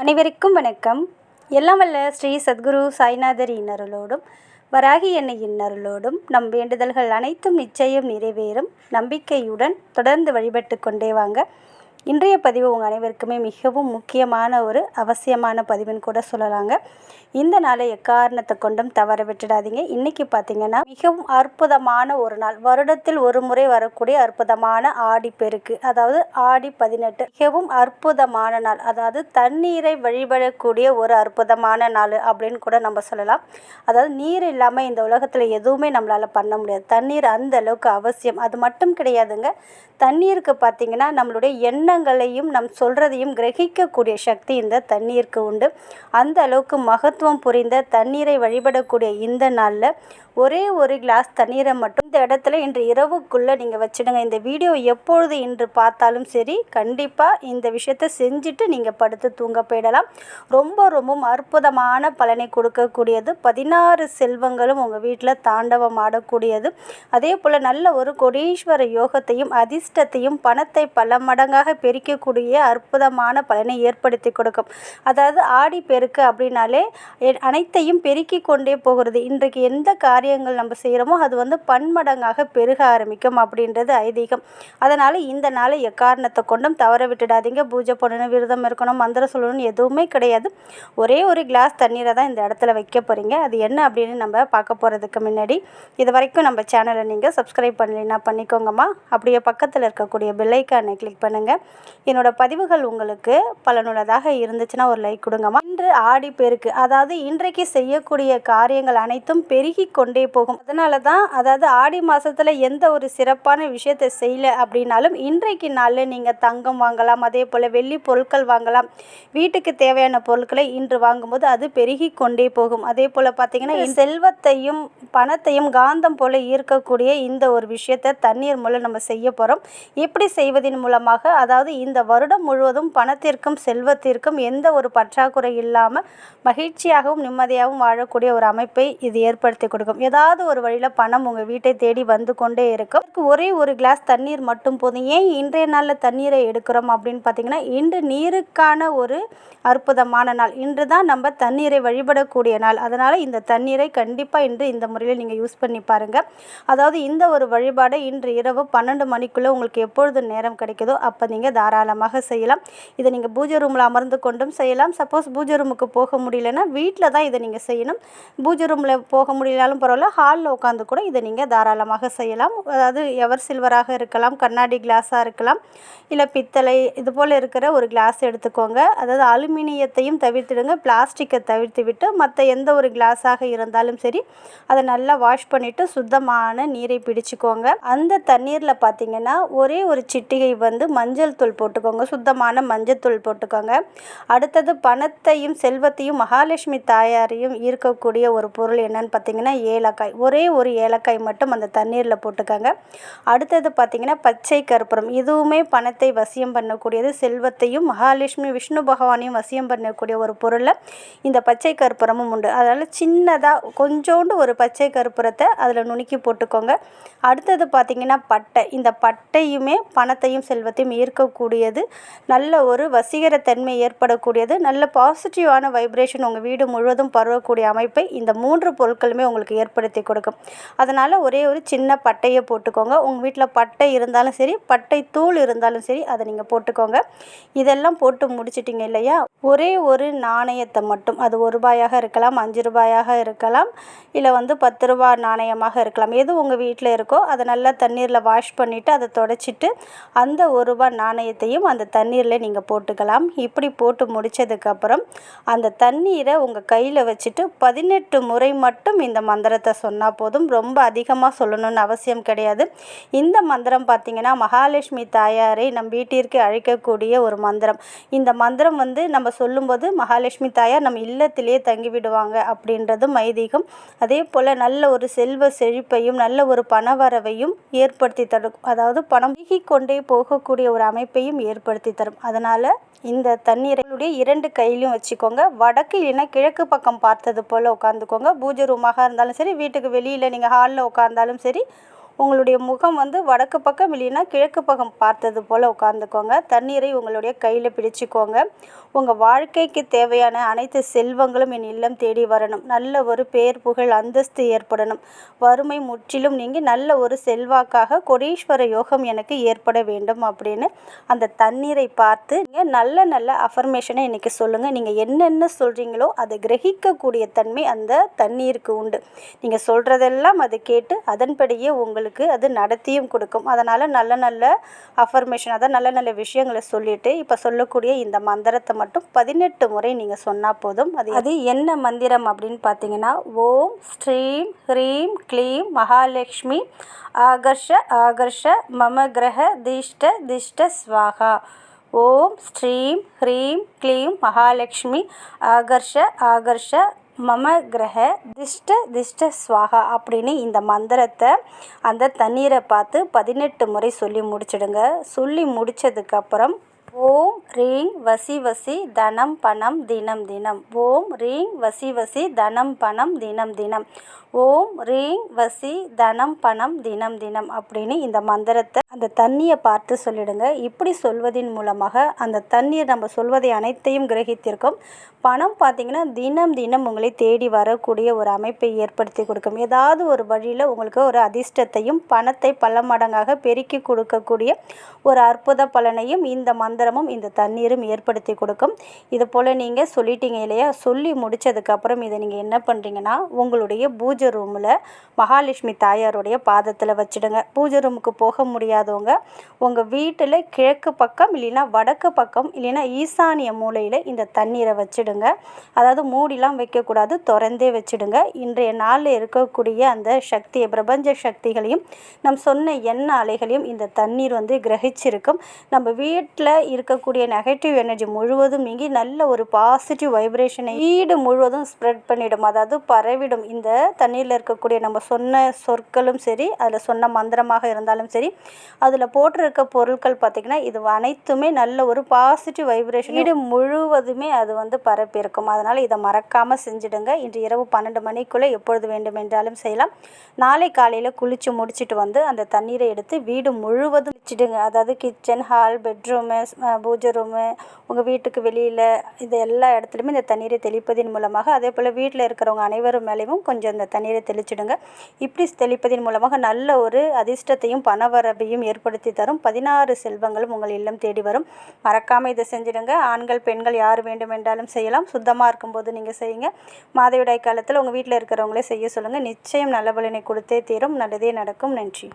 அனைவருக்கும் வணக்கம். எல்லாம் வல்ல ஸ்ரீ சத்குரு சாய்நாதர் இன்னருளோடும் வராகி எண்ணெய் இன்னருளோடும் நம் வேண்டுதல்கள் அனைத்தும் நிச்சயம் நிறைவேறும் நம்பிக்கையுடன் தொடர்ந்து வழிபட்டு கொண்டே வாங்க. இன்றைய பதிவு உங்கள் அனைவருக்குமே மிகவும் முக்கியமான ஒரு அவசியமான பதிவுன்னு கூட சொல்லலாங்க. இந்த நாளை எக்காரணத்தை கொண்டும் தவற விட்டுடாதீங்க. இன்றைக்கி பார்த்திங்கன்னா மிகவும் அற்புதமான ஒரு நாள், வருடத்தில் ஒரு முறை வரக்கூடிய அற்புதமான ஆடிப்பெருக்கு, அதாவது ஆடி 18. மிகவும் அற்புதமான நாள், அதாவது தண்ணீரை வழிபடக்கூடிய ஒரு அற்புதமான நாள் அப்படின்னு கூட நம்ம சொல்லலாம். அதாவது நீர் இல்லாமல் இந்த உலகத்தில் எதுவுமே நம்மளால் பண்ண முடியாது. தண்ணீர் அந்த அளவுக்கு அவசியம். அது மட்டும் கிடையாதுங்க, தண்ணீருக்கு பார்த்திங்கன்னா நம்மளுடைய எண்ணங்களையும் நம் சொல்கிறதையும் கிரகிக்கக்கூடிய சக்தி இந்த தண்ணீருக்கு உண்டு. அந்த அளவுக்கு மகத்துவம் புரிந்த தண்ணீரை வழிபடக்கூடிய இந்த நாளில் ஒரே ஒரு கிளாஸ் தண்ணீரை மட்டும் இந்த இடத்துல இன்று இரவுக்குள்ளே நீங்கள் வச்சுடுங்க. இந்த வீடியோ எப்பொழுது இன்று பார்த்தாலும் சரி, கண்டிப்பாக இந்த விஷயத்தை செஞ்சுட்டு நீங்கள் படுத்து தூங்க போயிடலாம். ரொம்பவும் அற்புதமான பலனை கொடுக்கக்கூடியது. 16 செல்வங்களும் உங்கள் வீட்டில் தாண்டவம் ஆடக்கூடியது. அதே போல் நல்ல ஒரு கோடீஸ்வர யோகத்தையும் அதிர்ஷ்டத்தையும் பணத்தை பல மடங்காக பெருக்கக்கூடிய அற்புதமான பலனை ஏற்படுத்தி கொடுக்கும். அதாவது ஆடி பெருக்கு அப்படின்னாலே அனைத்தையும் பெருக்கி கொண்டே போகிறது. இன்றைக்கு எந்த காரியங்கள் நம்ம செய்கிறோமோ அது பன்மடங்காக பெருக ஆரம்பிக்கும் அப்படின்றது ஐதீகம். அதனால் இந்த நாளை எக்காரணத்தை கொண்டும் தவற விட்டுடாதீங்க. பூஜை பண்ணணும், விரதம் இருக்கணும், மந்திரம் சொல்லணும்னு எதுவுமே கிடையாது. ஒரே ஒரு கிளாஸ் தண்ணீரை தான் இந்த இடத்துல வைக்க போகிறீங்க. அது என்ன அப்படின்னு நம்ம பார்க்க போகிறதுக்கு முன்னாடி இது வரைக்கும் நம்ம சேனலை நீங்கள் சப்ஸ்கிரைப் பண்ணலைன்னா பண்ணிக்கோங்கம்மா. அப்படியே பக்கத்தில் இருக்கக்கூடிய பெல் ஐக்கானை கிளிக் பண்ணுங்கள். என்னோடய பதிவுகள் உங்களுக்கு பலனுள்ளதாக இருந்துச்சுன்னா ஒரு லைக் கொடுங்கம்மா. இன்று ஆடி பெருக்கு, அதாவது இன்றைக்கு செய்யக்கூடிய காரியங்கள் அனைத்தும் பெருகி கொண்டே போகும். அதனால தான் அதாவது ஆடி மாதத்தில் எந்த ஒரு சிறப்பான விஷயத்தை செய்யலை அப்படின்னாலும் இன்றைக்கு நாளில் நீங்கள் தங்கம் வாங்கலாம், அதே போல் வெள்ளி பொருட்கள் வாங்கலாம். வீட்டுக்கு தேவையான பொருட்களை இன்று வாங்கும்போது அது பெருகி கொண்டே போகும். அதே போல் பார்த்திங்கன்னா செல்வத்தையும் பணத்தையும் காந்தம் போல் ஈர்க்கக்கூடிய இந்த ஒரு விஷயத்தை தண்ணீர் மூலம் நம்ம செய்ய போகிறோம். எப்படி செய்வதன் மூலமாக, அதாவது இந்த வருடம் முழுவதும் பணத்திற்கும் செல்வத்திற்கும் எந்த ஒரு பற்றாக்குறை இல்லாமல் மகிழ்ச்சியாகவும் நிம்மதியாகவும் வாழக்கூடிய ஒரு அமைப்பை இது ஏற்படுத்தி கொடுக்கும். ஏதாவது ஒரு வழியில் பணம் உங்கள் வீட்டை தேடி வந்து கொண்டே இருக்கும். ஒரே ஒரு கிளாஸ் தண்ணீர் மட்டும் போதும். ஏன் இன்றைய நாளில் தண்ணீரை எடுக்கிறோம் அப்படின்னு பார்த்தீங்கன்னா, இன்று நீருக்கான ஒரு அற்புதமான நாள். இன்று தான் நம்ம தண்ணீரை வழிபடக்கூடிய நாள். அதனால் இந்த தண்ணீரை கண்டிப்பாக இன்று இந்த முறையில் நீங்கள் யூஸ் பண்ணி பாருங்கள். அதாவது இந்த ஒரு வழிபாடை இன்று இரவு 12 மணிக்குள்ளே உங்களுக்கு எப்பொழுது நேரம் கிடைக்குதோ அப்போ நீங்கள் தாராளமாக செய்யலாம். இதை நீங்கள் பூஜை ரூமில் அமர்ந்து கொண்டும் செய்யலாம். சப்போஸ் பூஜை ரூமுக்கு போக முடியலன்னா வீட்டில் தான் இதை நீங்கள் செய்யணும். பூஜை ரூமில் போக முடியலாலும் பரவாயில்ல, ஹாலில் உட்காந்து கூட இதை நீங்கள் தாராளமாக செய்யலாம். அதாவது எவர் சில்வராக இருக்கலாம், கண்ணாடி கிளாஸாக இருக்கலாம், இல்லை பித்தளை, இது போல் இருக்கிற ஒரு கிளாஸ் எடுத்துக்கோங்க. அதாவது அலுமினியத்தையும் தவிர்த்துடுங்க, பிளாஸ்டிக்கை தவிர்த்து விட்டு மற்ற எந்த ஒரு கிளாஸாக இருந்தாலும் சரி அதை நல்லா வாஷ் பண்ணிவிட்டு சுத்தமான நீரை பிடிச்சிக்கோங்க. அந்த தண்ணீரில் பார்த்திங்கன்னா ஒரே ஒரு சிட்டிகை மஞ்சள் தூள் போட்டுக்கோங்க, சுத்தமான மஞ்சள் தூள் போட்டுக்கோங்க. அடுத்தது பணத்தையும் செல்வத்தையும் மகாலட்சுமி தாயாரையும் ஈர்க்கக்கூடிய ஒரு பொருள் என்னன்னு பார்த்திங்கன்னா ஏலக்காய். ஒரே ஒரு ஏலக்காய் மட்டும் அந்த தண்ணீரில் போட்டுக்கோங்க. அடுத்தது பார்த்திங்கன்னா பச்சை கற்பூரம். இதுவுமே பணத்தை வசியம் பண்ணக்கூடியது, செல்வத்தையும் மகாலட்சுமி விஷ்ணு பகவானையும் வசியம் பண்ணக்கூடிய ஒரு பொருளில் இந்த பச்சை கற்பூரமும் உண்டு. அதனால் சின்னதாக கொஞ்சோண்டு ஒரு பச்சை கற்பூரத்தை அதில் நுணுக்கி போட்டுக்கோங்க. அடுத்தது பார்த்திங்கன்னா பட்டை. இந்த பட்டையுமே பணத்தையும் செல்வத்தையும் ஈர்க்கக்கூடியது, நல்ல ஒரு வசீகரத்தன்மை ஏற்படக்கூடியது, நல்ல பாசிட்டிவான வைப்ரேஷன் உங்கள் வீடு முழுவதும் பரவக்கூடிய அமைப்பை இந்த 3 பொருட்களுமே உங்களுக்கு ஏற்படுத்தி கொடுக்கும். அதனால் ஒரே ஒரு சின்ன பட்டையை போட்டுக்கோங்க. உங்கள் வீட்டில் பட்டை இருந்தாலும் சரி, பட்டை தூள் இருந்தாலும் சரி, அதை நீங்கள் போட்டுக்கோங்க. இதெல்லாம் போட்டு முடிச்சிட்டிங்க இல்லையா, ஒரே ஒரு நாணயத்தை மட்டும், அது 1 ரூபாயாக இருக்கலாம், 5 ரூபாயாக இருக்கலாம், இல்லை 10 ரூபா நாணயமாக இருக்கலாம், எது உங்கள் வீட்டில் இருக்கோ அதை நல்லா தண்ணீரில் வாஷ் பண்ணிவிட்டு அதை தொடச்சிட்டு அந்த 1 ரூபா நாணயத்தையும் அந்த தண்ணீரில் நீங்கள் போட்டுக்கலாம். இப்படி போட்டு முடித்ததுக்கப்புறம் அந்த தண்ணீரை உங்கள் கையில் வச்சுட்டு 18 முறை மட்டும் இந்த மந்திரத்தை சொன்னால் போதும். ரொம்ப அதிகமாக சொல்லணும்னு அவசியம் கிடையாது. இந்த மந்திரம் பார்த்திங்கன்னா மகாலட்சுமி தாயாரை நம் வீட்டிற்கு அழைக்கக்கூடிய ஒரு மந்திரம். இந்த மந்திரம் நம்ம சொல்லும்போது மகாலட்சுமி தாயார் நம் இல்லத்திலே தங்கிவிடுவாங்க அப்படின்றதும் ஐதீகம். அதே போல் நல்ல ஒரு செல்வ செழிப்பையும் நல்ல ஒரு பணவரவையும் ஏற்படுத்தி தரும். அதாவது பணம் பெருகி கொண்டே போகக்கூடிய ஒரு அமைப்பையும் ஏற்படுத்தி தரும். அதனால் இந்த தண்ணீரையுடைய 2 கையிலையும் வச்சுக்கோங்க. வடக்கு இல்லைன்னா கிழக்கு பக்கம் பார்த்தது போல் உட்காந்துக்கோங்க. பூஜை ரூமாக இருந்தாலும் சரி, வீட்டுக்கு வெளியில் நீங்கள் ஹாலில் உட்காந்தாலும் சரி, உங்களுடைய முகம் வந்து வடக்கு பக்கம் இல்லைன்னா கிழக்கு பக்கம் பார்த்தது போல் உட்காந்துக்கோங்க. தண்ணீரை உங்களுடைய கையில் பிடிச்சிக்கோங்க. உங்கள் வாழ்க்கைக்கு தேவையான அனைத்து செல்வங்களும் என் இல்லம் தேடி வரணும். நல்ல ஒரு பேர் புகழ் அந்தஸ்து ஏற்படணும். வறுமை முற்றிலும் நீங்கி நல்ல ஒரு செல்வாக்காக கோடீஸ்வர யோகம் எனக்கு ஏற்பட வேண்டும் அப்படின்னு அந்த தண்ணீரை பார்த்து நீங்கள் நல்ல நல்ல அஃபர்மேஷனை இன்றைக்கி சொல்லுங்கள். நீங்கள் என்னென்ன சொல்கிறீங்களோ அதை கிரகிக்கக்கூடிய தன்மை அந்த தண்ணீருக்கு உண்டு. நீங்கள் சொல்கிறதெல்லாம் அதை கேட்டு அதன்படியே உங்களுக்கு அது நடத்தியும் கொடுக்கும். அதனால் நல்ல நல்ல அஃபர்மேஷன், அதான் நல்ல நல்ல விஷயங்களை சொல்லிவிட்டு இப்போ சொல்லக்கூடிய இந்த மந்திரத்தை மட்டும் 18 முறை நீங்கள் சொன்னால் போதும். அது என்ன மந்திரம் அப்படின்னு பார்த்தீங்கன்னா, ஓம் ஸ்ரீம் ஹ்ரீம் க்ளீம் மகாலட்சுமி ஆகர்ஷ ஆகர்ஷ மம கிரக திஷ்ட திஷ்ட ஸ்வாகா. ஓம் ஸ்ரீம் ஹ்ரீம் க்ளீம் மகாலட்சுமி ஆகர்ஷ ஆகர்ஷ மம கிரக திஷ்ட திஷ்ட ஸ்வாகா அப்படின்னு இந்த மந்திரத்தை அந்த தண்ணீரை பார்த்து 18 முறை சொல்லி முடிச்சிடுங்க. சொல்லி முடித்ததுக்கப்புறம் ஓம் ரீங் வசி வசி தனம் பணம் தினம் தினம். ஓம் ரீங் வசி வசி தனம் பணம் தினம் தினம். ஓம் ரீங் வசி தனம் பணம் தினம் தினம் அப்படின்னு இந்த மந்திரத்தை அந்த தண்ணியை பார்த்து சொல்லிடுங்க. இப்படி சொல்வதின் மூலமாக அந்த தண்ணீர் நம்ம சொல்வதை அனைத்தையும் கிரகித்திருக்கும். பணம் பார்த்திங்கன்னா தினம் தினம் உங்களை தேடி வரக்கூடிய ஒரு அமைப்பை ஏற்படுத்தி கொடுக்கும். ஏதாவது ஒரு வழியில் உங்களுக்கு ஒரு அதிர்ஷ்டத்தையும் பணத்தை பல மடங்காக பெருக்கி கொடுக்கக்கூடிய ஒரு அற்புத பலனையும் இந்த மந்திரமும் இந்த தண்ணீரும் ஏற்படுத்தி கொடுக்கும். இது போல் நீங்கள் சொல்லிட்டீங்க இல்லையா, சொல்லி முடித்ததுக்கப்புறம் இதை நீங்கள் என்ன பண்ணுறீங்கன்னா, உங்களுடைய பூஜை ரூமில் மகாலட்சுமி தாயாருடைய பாதத்தில் வச்சுடுங்க. பூஜை ரூமுக்கு போக முடியாதவங்க உங்கள் வீட்டில் கிழக்கு பக்கம் இல்லைன்னா வடக்கு பக்கம் இல்லைன்னா ஈசானிய மூலையில் இந்த தண்ணீரை வச்சுடுங்க. அதாவது மூடிலாம் வைக்கக்கூடாது, திறந்தே வச்சுடுங்க. இன்றைய நாளில் இருக்கக்கூடிய அந்த சக்தியை, பிரபஞ்ச சக்திகளையும் நம் சொன்ன எண்ண அலைகளையும் இந்த தண்ணீர் வந்து கிரகிச்சிருக்கும். நம்ம வீட்டில் இருக்கக்கூடிய நெகட்டிவ் எனர்ஜி முழுவதும் நீங்கி நல்ல ஒரு பாசிட்டிவ் வைப்ரேஷனை வீடு முழுவதும் ஸ்ப்ரெட் பண்ணிடும், அதாவது பரவிடும். இந்த தண்ணீரில் இருக்கக்கூடிய நம்ம சொன்ன சொற்களும் சரி, அதில் சொன்ன மந்திரமாக இருந்தாலும் சரி, அதில் போட்டிருக்க பொருட்கள் பார்த்திங்கன்னா இது அனைத்துமே நல்ல ஒரு பாசிட்டிவ் வைப்ரேஷன் வீடு முழுவதுமே அது வந்து பரப்பியிருக்கும். அதனால் இதை மறக்காமல் செஞ்சுடுங்க. இன்று இரவு 12 மணிக்குள்ளே எப்பொழுது வேண்டுமென்றாலும் செய்யலாம். நாளை காலையில் குளித்து முடிச்சுட்டு வந்து அந்த தண்ணீரை எடுத்து வீடு முழுவதும் வச்சுடுங்க. அதாவது கிச்சன், ஹால், பெட்ரூமு, பூஜை ரூமு, உங்கள் வீட்டுக்கு வெளியில், இது எல்லா இடத்துலையுமே இந்த தண்ணீரை தெளிப்பதன் மூலமாக, அதே போல் வீட்டில் இருக்கிறவங்க அனைவரும் மேலேயும் கொஞ்சம் இந்த தண்ணீரை தெளிச்சிடுங்க. இப்படி தெளிப்பதன் மூலமாக நல்ல ஒரு அதிர்ஷ்டத்தையும் பணவரவையும் ஏற்படுத்தி தரும். 16 செல்வங்களும் உங்கள் இல்லம் தேடி வரும். மறக்காமல் இதை செஞ்சிடுங்க. ஆண்கள் பெண்கள் யார் வேண்டுமென்றாலும் செய்யலாம். சுத்தமாக இருக்கும்போது நீங்கள் செய்யுங்க. மாதவிடாய் காலத்தில் உங்கள் வீட்டில் இருக்கிறவங்களே செய்ய சொல்லுங்கள். நிச்சயம் நல்ல பலனை கொடுத்தே தீரும். நல்லதே நடக்கும். நன்றி.